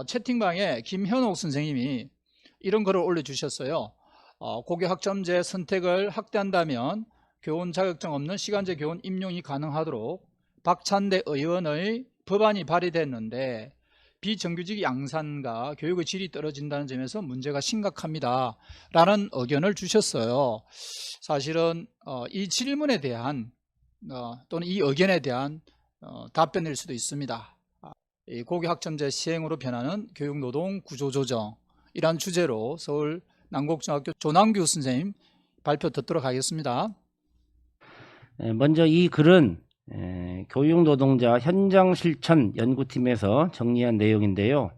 채팅방에 김현옥 선생님이 이런 글을 올려주셨어요. 고교 학점제 선택을 확대한다면 교원 자격증 없는 시간제 교원 임용이 가능하도록 박찬대 의원의 법안이 발의됐는데 비정규직 양산과 교육의 질이 떨어진다는 점에서 문제가 심각합니다 라는 의견을 주셨어요. 사실은 이 질문에 대한 또는 이 의견에 대한 답변일 수도 있습니다. 이 고교 학점제 시행으로 변하는 교육노동 구조조정 이란 주제로 서울 남곡중학교 조남규 선생님 발표 듣도록 하겠습니다. 먼저 이 글은 교육노동자 현장실천 연구팀에서 정리한 내용인데요.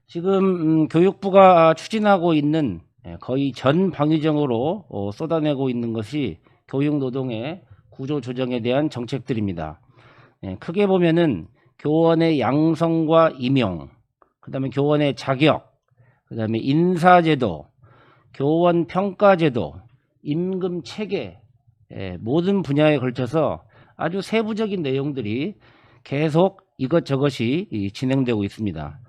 지금 교육부가 추진하고 있는 거의 전 방위정으로 쏟아내고 있는 것이 교육노동의 구조조정에 대한 정책들입니다. 크게 보면은 교원의 양성과 임용, 그 다음에 교원의 자격, 그 다음에 인사제도, 교원 평가제도, 임금 체계, 모든 분야에 걸쳐서 아주 세부적인 내용들이 계속 이것저것이 진행되고 있습니다.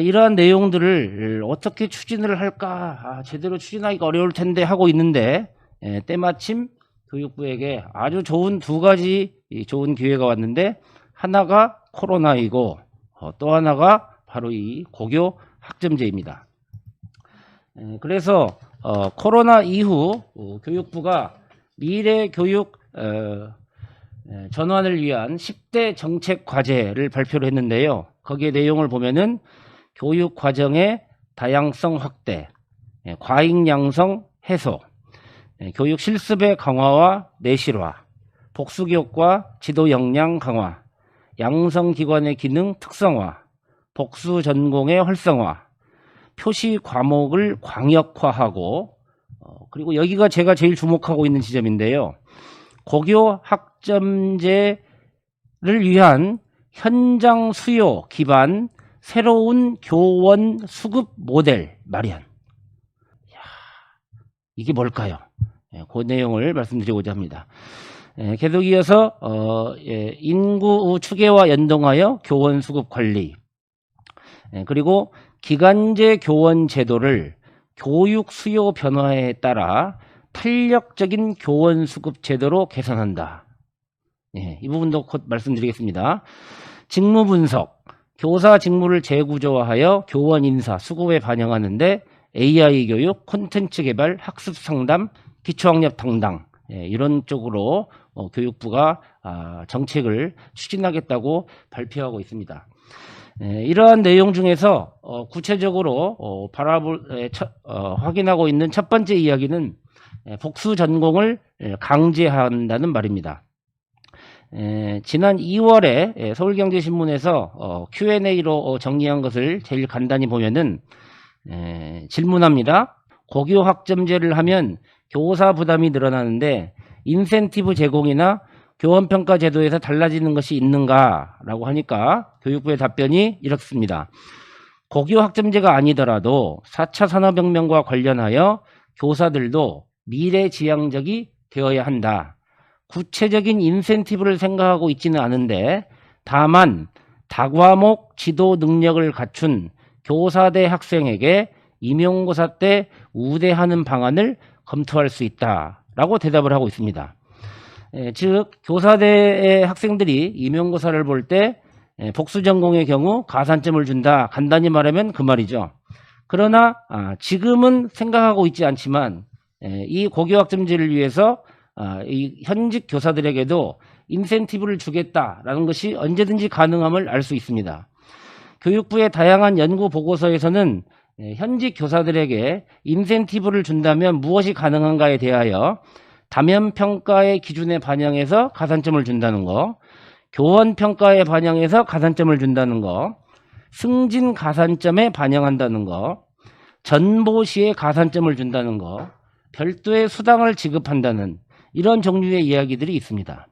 이러한 내용들을 어떻게 추진을 할까, 제대로 추진하기가 어려울 텐데 하고 있는데 때마침 교육부에게 아주 좋은 두 가지 좋은 기회가 왔는데, 하나가 코로나이고 또 하나가 바로 이 고교 학점제입니다. 그래서 코로나 이후 교육부가 미래 교육 전환을 위한 10대 정책 과제를 발표를 했는데요. 거기에 내용을 보면은 교육 과정의 다양성 확대, 과잉 양성 해소, 교육 실습의 강화와 내실화, 복수교육과 지도 역량 강화, 양성기관의 기능 특성화, 복수 전공의 활성화, 표시 과목을 광역화하고, 그리고 여기가 제가 제일 주목하고 있는 지점인데요. 고교 학점제를 위한 현장 수요 기반 새로운 교원 수급 모델 마련. 이게 뭘까요? 그 내용을 말씀드리고자 합니다. 계속 이어서 인구 추계와 연동하여 교원 수급 관리, 그리고 기간제 교원 제도를 교육 수요 변화에 따라 탄력적인 교원 수급 제도로 개선한다. 이 부분도 곧 말씀드리겠습니다. 직무 분석, 교사 직무를 재구조화하여 교원 인사 수급에 반영하는데 AI 교육, 콘텐츠 개발, 학습 상담, 기초학력 담당, 이런 쪽으로 교육부가 정책을 추진하겠다고 발표하고 있습니다. 이러한 내용 중에서 구체적으로 확인하고 있는 첫 번째 이야기는 복수 전공을 강제한다는 말입니다. 지난 2월에 서울경제신문에서 Q&A로 정리한 것을 제일 간단히 보면은 질문합니다. 고교 학점제를 하면 교사 부담이 늘어나는데 인센티브 제공이나 교원평가 제도에서 달라지는 것이 있는가? 라고 하니까 교육부의 답변이 이렇습니다. 고교 학점제가 아니더라도 4차 산업혁명과 관련하여 교사들도 미래지향적이 되어야 한다. 구체적인 인센티브를 생각하고 있지는 않은데 다만 다과목 지도 능력을 갖춘 교사대 학생에게 임용고사 때 우대하는 방안을 검토할 수 있다라고 대답을 하고 있습니다. 즉 교사대의 학생들이 임용고사를 볼 때 복수전공의 경우 가산점을 준다, 간단히 말하면 그 말이죠. 그러나 지금은 생각하고 있지 않지만 이 고교학점제를 위해서 이 현직 교사들에게도 인센티브를 주겠다라는 것이 언제든지 가능함을 알 수 있습니다. 교육부의 다양한 연구 보고서에서는 현직 교사들에게 인센티브를 준다면 무엇이 가능한가에 대하여 다면평가의 기준에 반영해서 가산점을 준다는 거, 교원평가에 반영해서 가산점을 준다는 거, 승진 가산점에 반영한다는 거, 전보시에 가산점을 준다는 거, 별도의 수당을 지급한다는 이런 종류의 이야기들이 있습니다.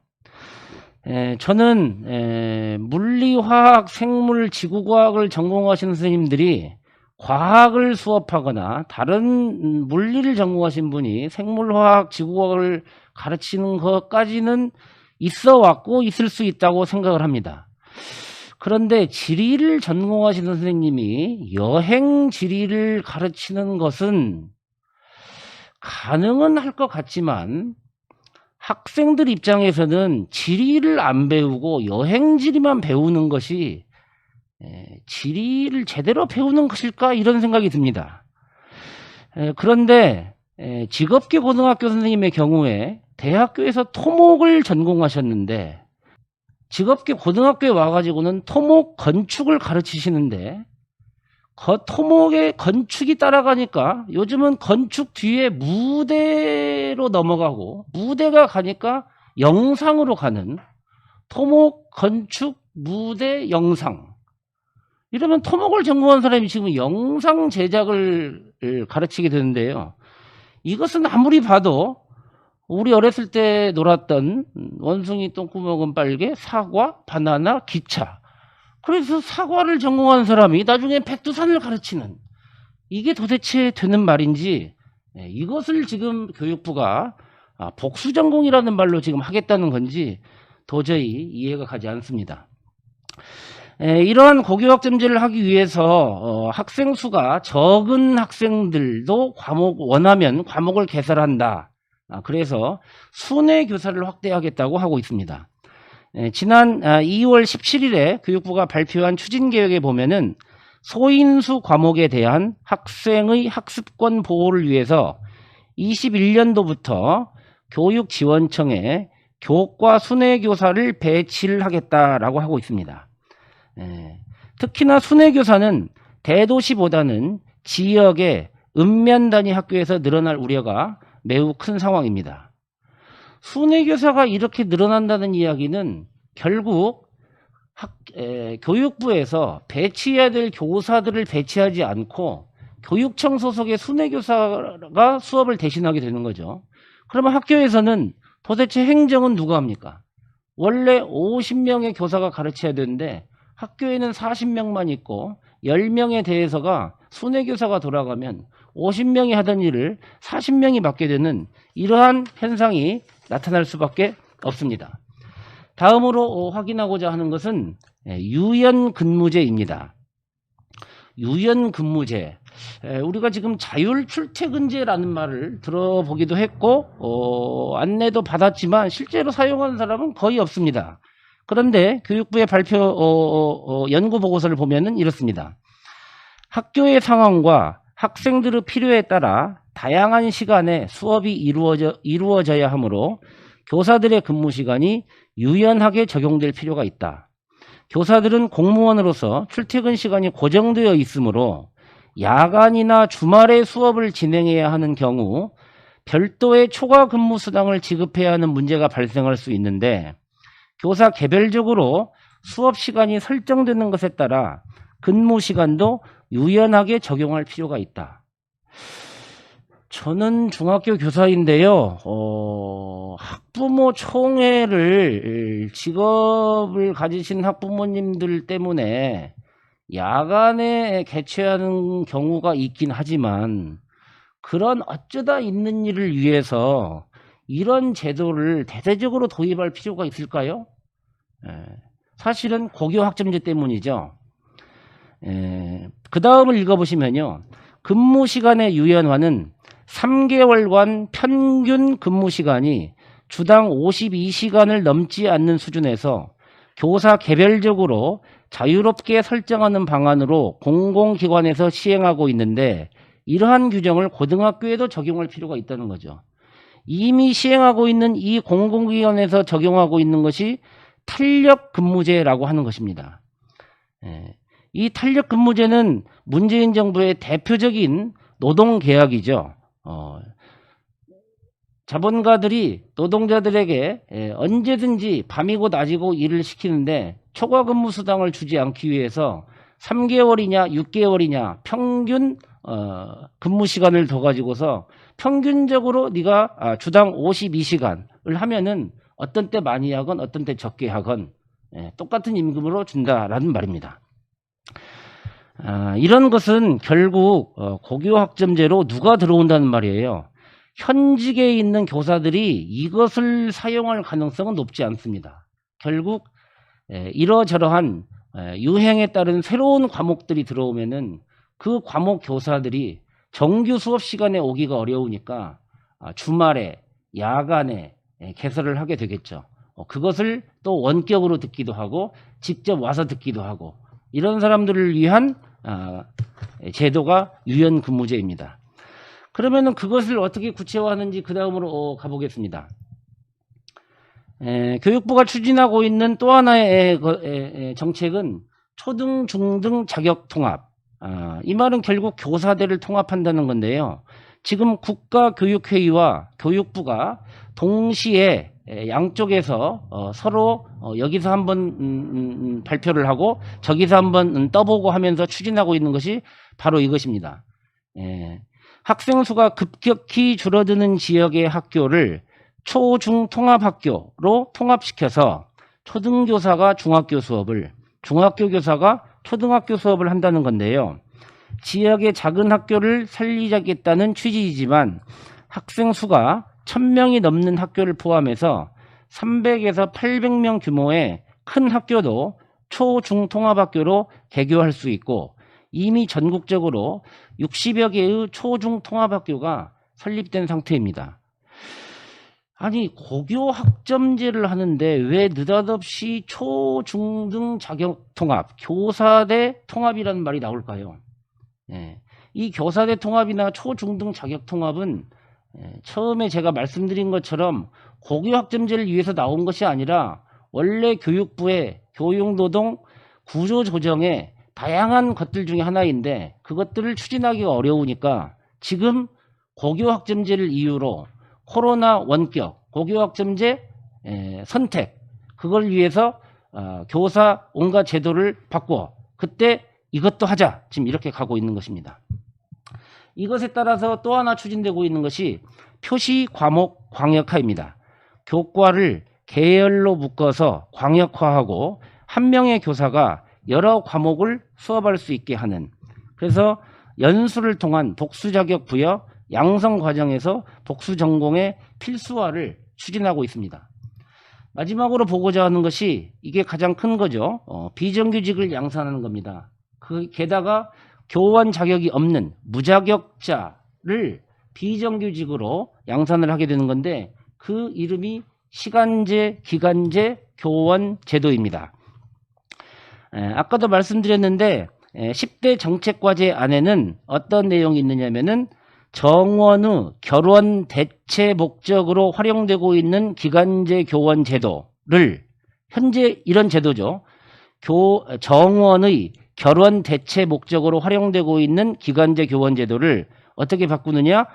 저는 물리, 화학, 생물, 지구과학을 전공하시는 선생님들이 과학을 수업하거나 다른 물리를 전공하신 분이 생물화학, 지구과학을 가르치는 것까지는 있어 왔고 있을 수 있다고 생각을 합니다. 그런데 지리를 전공하시는 선생님이 여행 지리를 가르치는 것은 가능은 할 것 같지만 학생들 입장에서는 지리를 안 배우고 여행 지리만 배우는 것이 지리를 제대로 배우는 것일까 이런 생각이 듭니다. 그런데 직업계 고등학교 선생님의 경우에 대학교에서 토목을 전공하셨는데 직업계 고등학교에 와가지고는 토목 건축을 가르치시는데 토목의 건축이 따라가니까 요즘은 건축 뒤에 무대로 넘어가고 무대가 가니까 영상으로 가는 토목 건축 무대 영상, 이러면 토목을 전공한 사람이 지금 영상 제작을 가르치게 되는데요. 이것은 아무리 봐도 우리 어렸을 때 놀았던 원숭이 똥구멍은 빨개, 사과, 바나나, 기차. 그래서 사과를 전공한 사람이 나중에 백두산을 가르치는, 이게 도대체 되는 말인지, 이것을 지금 교육부가 복수 전공이라는 말로 지금 하겠다는 건지 도저히 이해가 가지 않습니다. 이러한 고교학점제를 하기 위해서 학생 수가 적은 학생들도 원하면 과목을 개설한다. 그래서 순회 교사를 확대하겠다고 하고 있습니다. 지난 2월 17일에 교육부가 발표한 추진계획에 보면은 소인수 과목에 대한 학생의 학습권 보호를 위해서 21년도부터 교육지원청에 교과 순회교사를 배치를 하겠다라고 하고 있습니다. 특히나 순회교사는 대도시보다는 지역의 읍면단위 학교에서 늘어날 우려가 매우 큰 상황입니다. 순회교사가 이렇게 늘어난다는 이야기는 결국 교육부에서 배치해야 될 교사들을 배치하지 않고 교육청 소속의 순회교사가 수업을 대신하게 되는 거죠. 그러면 학교에서는 도대체 행정은 누가 합니까? 원래 50명의 교사가 가르쳐야 되는데 학교에는 40명만 있고 10명에 대해서가 순회교사가 돌아가면 50명이 하던 일을 40명이 맡게 되는 이러한 현상이 나타날 수밖에 없습니다. 다음으로 확인하고자 하는 것은 유연근무제입니다. 유연근무제, 우리가 지금 자율출퇴근제라는 말을 들어보기도 했고 안내도 받았지만 실제로 사용하는 사람은 거의 없습니다. 그런데 교육부의 발표 연구보고서를 보면은 이렇습니다. 학교의 상황과 학생들의 필요에 따라 다양한 시간에 수업이 이루어져야 하므로 교사들의 근무 시간이 유연하게 적용될 필요가 있다. 교사들은 공무원으로서 출퇴근 시간이 고정되어 있으므로 야간이나 주말에 수업을 진행해야 하는 경우 별도의 초과 근무 수당을 지급해야 하는 문제가 발생할 수 있는데 교사 개별적으로 수업 시간이 설정되는 것에 따라 근무 시간도 유연하게 적용할 필요가 있다. 저는 중학교 교사인데요. 학부모 총회를 직업을 가지신 학부모님들 때문에 야간에 개최하는 경우가 있긴 하지만 그런 어쩌다 있는 일을 위해서 이런 제도를 대대적으로 도입할 필요가 있을까요? 사실은 고교학점제 때문이죠. 그 다음을 읽어보시면요. 근무 시간의 유연화는 3개월간 평균 근무 시간이 주당 52시간을 넘지 않는 수준에서 교사 개별적으로 자유롭게 설정하는 방안으로 공공기관에서 시행하고 있는데 이러한 규정을 고등학교에도 적용할 필요가 있다는 거죠. 이미 시행하고 있는 이 공공기관에서 적용하고 있는 것이 탄력근무제라고 하는 것입니다. 이 탄력근무제는 문재인 정부의 대표적인 노동계약이죠. 자본가들이 노동자들에게 언제든지 밤이고 낮이고 일을 시키는데 초과근무 수당을 주지 않기 위해서 3개월이냐 6개월이냐 평균 근무 시간을 둬 가지고서 평균적으로 네가 주당 52시간을 하면은 어떤 때 많이 하건 어떤 때 적게 하건 똑같은 임금으로 준다라는 말입니다. 이런 것은 결국 고교학점제로 누가 들어온다는 말이에요. 현직에 있는 교사들이 이것을 사용할 가능성은 높지 않습니다. 결국 이러저러한 유행에 따른 새로운 과목들이 들어오면은 그 과목 교사들이 정규 수업 시간에 오기가 어려우니까 주말에, 야간에 개설을 하게 되겠죠. 그것을 또 원격으로 듣기도 하고 직접 와서 듣기도 하고 이런 사람들을 위한 제도가 유연근무제입니다. 그러면은 그것을 어떻게 구체화하는지 그 다음으로 가보겠습니다. 교육부가 추진하고 있는 또 하나의 정책은 초등, 중등 자격 통합. 이 말은 결국 교사들을 통합한다는 건데요. 지금 국가교육회의와 교육부가 동시에 양쪽에서 서로 여기서 한번 발표를 하고 저기서 한번 떠보고 하면서 추진하고 있는 것이 바로 이것입니다. 학생 수가 급격히 줄어드는 지역의 학교를 초중 통합학교로 통합시켜서 초등교사가 중학교 수업을, 중학교 교사가 초등학교 수업을 한다는 건데요. 지역의 작은 학교를 살리자겠다는 취지이지만 학생 수가 1000명이 넘는 학교를 포함해서 300에서 800명 규모의 큰 학교도 초중 통합학교로 개교할 수 있고 이미 전국적으로 60여 개의 초중 통합학교가 설립된 상태입니다. 아니 고교 학점제를 하는데 왜 느닷없이 초중등 자격 통합, 교사대 통합이라는 말이 나올까요? 이 교사대 통합이나 초중등 자격 통합은 처음에 제가 말씀드린 것처럼 고교 학점제를 위해서 나온 것이 아니라 원래 교육부의 교육노동 구조조정의 다양한 것들 중에 하나인데 그것들을 추진하기가 어려우니까 지금 고교 학점제를 이유로 코로나 원격, 고교학점제 선택 그걸 위해서 교사 온갖 제도를 바꿔 그때 이것도 하자 지금 이렇게 가고 있는 것입니다. 이것에 따라서 또 하나 추진되고 있는 것이 표시 과목 광역화입니다. 교과를 계열로 묶어서 광역화하고 한 명의 교사가 여러 과목을 수업할 수 있게 하는 그래서 연수를 통한 독수 자격 부여 양성 과정에서 독수 전공의 필수화를 추진하고 있습니다. 마지막으로 보고자 하는 것이 이게 가장 큰 거죠. 비정규직을 양산하는 겁니다. 게다가 교원 자격이 없는 무자격자를 비정규직으로 양산을 하게 되는 건데 그 이름이 시간제, 기간제 교원 제도입니다. 아까도 말씀드렸는데 10대 정책과제 안에는 어떤 내용이 있느냐면은 정원의 결원 대체 목적으로 활용되고 있는 기간제 교원 제도를 현재 이런 제도죠. 정원의 결원 대체 목적으로 활용되고 있는 기간제 교원 제도를 어떻게 바꾸느냐?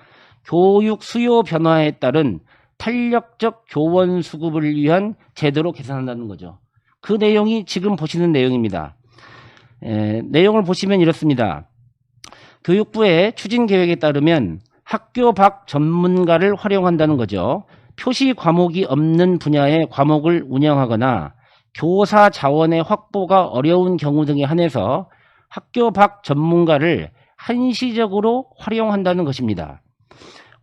교육 수요 변화에 따른 탄력적 교원 수급을 위한 제도로 개선한다는 거죠. 그 내용이 지금 보시는 내용입니다. 내용을 보시면 이렇습니다. 교육부의 추진 계획에 따르면 학교 밖 전문가를 활용한다는 거죠. 표시 과목이 없는 분야의 과목을 운영하거나 교사 자원의 확보가 어려운 경우 등에 한해서 학교 밖 전문가를 한시적으로 활용한다는 것입니다.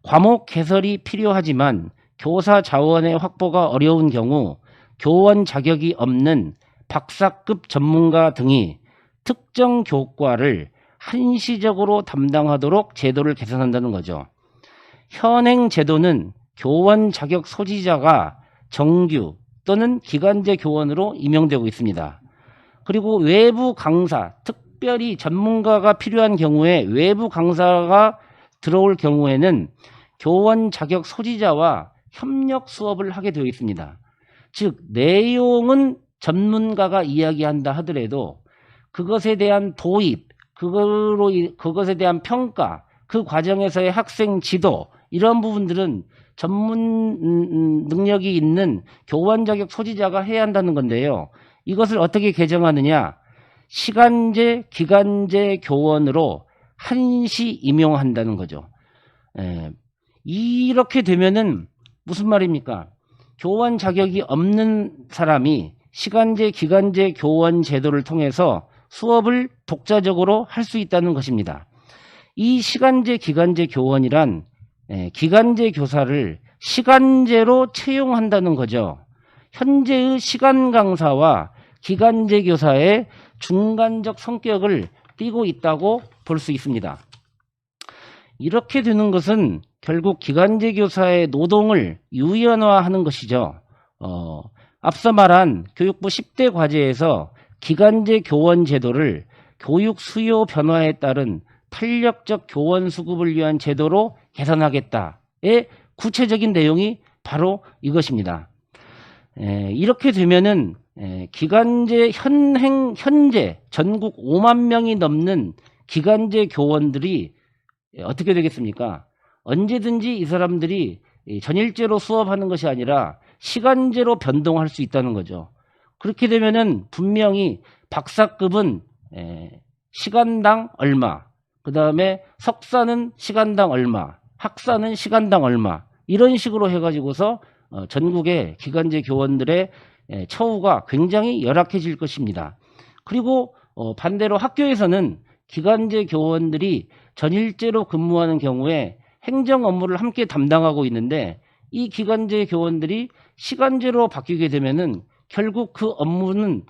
과목 개설이 필요하지만 교사 자원의 확보가 어려운 경우 교원 자격이 없는 박사급 전문가 등이 특정 교과를 한시적으로 담당하도록 제도를 개선한다는 거죠. 현행 제도는 교원 자격 소지자가 정규 또는 기간제 교원으로 임용되고 있습니다. 그리고 외부 강사, 특별히 전문가가 필요한 경우에 외부 강사가 들어올 경우에는 교원 자격 소지자와 협력 수업을 하게 되어 있습니다. 즉 내용은 전문가가 이야기한다 하더라도 그것에 대한 도입, 그것에 대한 평가, 그 과정에서의 학생 지도 이런 부분들은 전문 능력이 있는 교원 자격 소지자가 해야 한다는 건데요. 이것을 어떻게 개정하느냐? 시간제, 기간제 교원으로 한시 임용한다는 거죠. 이렇게 되면은 무슨 말입니까? 교원 자격이 없는 사람이 시간제, 기간제 교원 제도를 통해서 수업을 독자적으로 할 수 있다는 것입니다. 이 시간제, 기간제 교원이란 기간제 교사를 시간제로 채용한다는 거죠. 현재의 시간 강사와 기간제 교사의 중간적 성격을 띠고 있다고 볼 수 있습니다. 이렇게 되는 것은 결국 기간제 교사의 노동을 유연화하는 것이죠. 앞서 말한 교육부 10대 과제에서 기간제 교원 제도를 교육 수요 변화에 따른 탄력적 교원 수급을 위한 제도로 개선하겠다의 구체적인 내용이 바로 이것입니다. 이렇게 되면은 기간제 현재 전국 5만 명이 넘는 기간제 교원들이 어떻게 되겠습니까? 언제든지 이 사람들이 전일제로 수업하는 것이 아니라 시간제로 변동할 수 있다는 거죠. 그렇게 되면은 분명히 박사급은 시간당 얼마, 그 다음에 석사는 시간당 얼마, 학사는 시간당 얼마, 이런 식으로 해가지고서 전국의 기간제 교원들의 처우가 굉장히 열악해질 것입니다. 그리고 반대로 학교에서는 기간제 교원들이 전일제로 근무하는 경우에 행정 업무를 함께 담당하고 있는데, 이 기간제 교원들이 시간제로 바뀌게 되면은 결국 그 업무는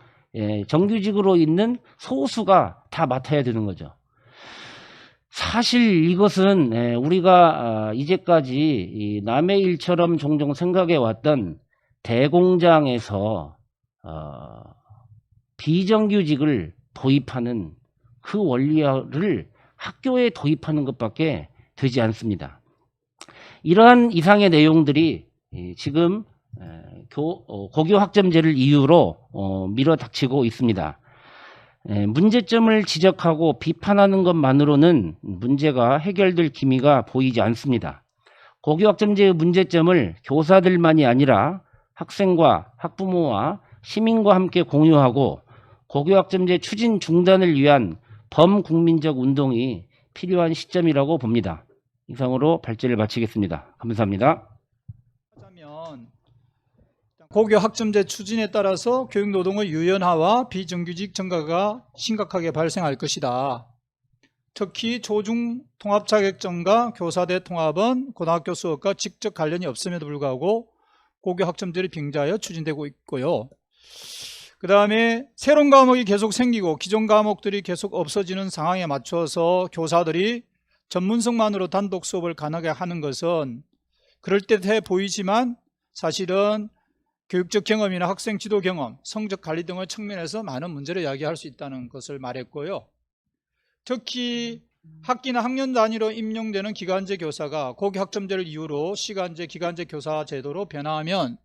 정규직으로 있는 소수가 다 맡아야 되는 거죠. 사실 이것은 우리가 이제까지 남의 일처럼 종종 생각해 왔던 대공장에서 비정규직을 도입하는 그 원리를 학교에 도입하는 것밖에 되지 않습니다. 이러한 이상의 내용들이 지금 고교 학점제를 이유로 밀어닥치고 있습니다. 문제점을 지적하고 비판하는 것만으로는 문제가 해결될 기미가 보이지 않습니다. 고교 학점제의 문제점을 교사들만이 아니라 학생과 학부모와 시민과 함께 공유하고 고교 학점제 추진 중단을 위한 범국민적 운동이 필요한 시점이라고 봅니다. 이상으로 발제를 마치겠습니다. 감사합니다. 고교 학점제 추진에 따라서 교육노동의 유연화와 비정규직 증가가 심각하게 발생할 것이다. 특히 초중 통합 자격증과 교사대 통합은 고등학교 수업과 직접 관련이 없음에도 불구하고 고교 학점제를 빙자하여 추진되고 있고요. 그 다음에 새로운 과목이 계속 생기고 기존 과목들이 계속 없어지는 상황에 맞춰서 교사들이 전문성만으로 단독 수업을 가능하게 하는 것은 그럴듯해 보이지만 사실은 교육적 경험이나 학생 지도 경험, 성적 관리 등의 측면에서 많은 문제를 야기할 수 있다는 것을 말했고요. 특히 학기나 학년 단위로 임용되는 기간제 교사가 고교 학점제를 이유로 시간제, 기간제 교사 제도로 변화하면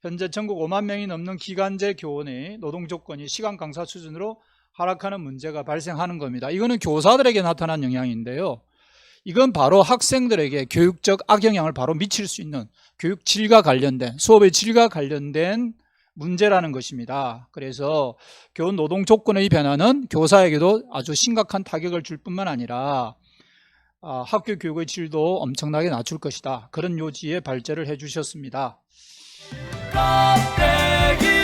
현재 전국 5만 명이 넘는 기간제 교원의 노동 조건이 시간 강사 수준으로 하락하는 문제가 발생하는 겁니다. 이거는 교사들에게 나타난 영향인데요. 이건 바로 학생들에게 교육적 악영향을 바로 미칠 수 있는 교육 질과 관련된, 수업의 질과 관련된 문제라는 것입니다. 그래서 교원 노동 조건의 변화는 교사에게도 아주 심각한 타격을 줄 뿐만 아니라 학교 교육의 질도 엄청나게 낮출 것이다. 그런 요지의 발제를 해주셨습니다. 껍데기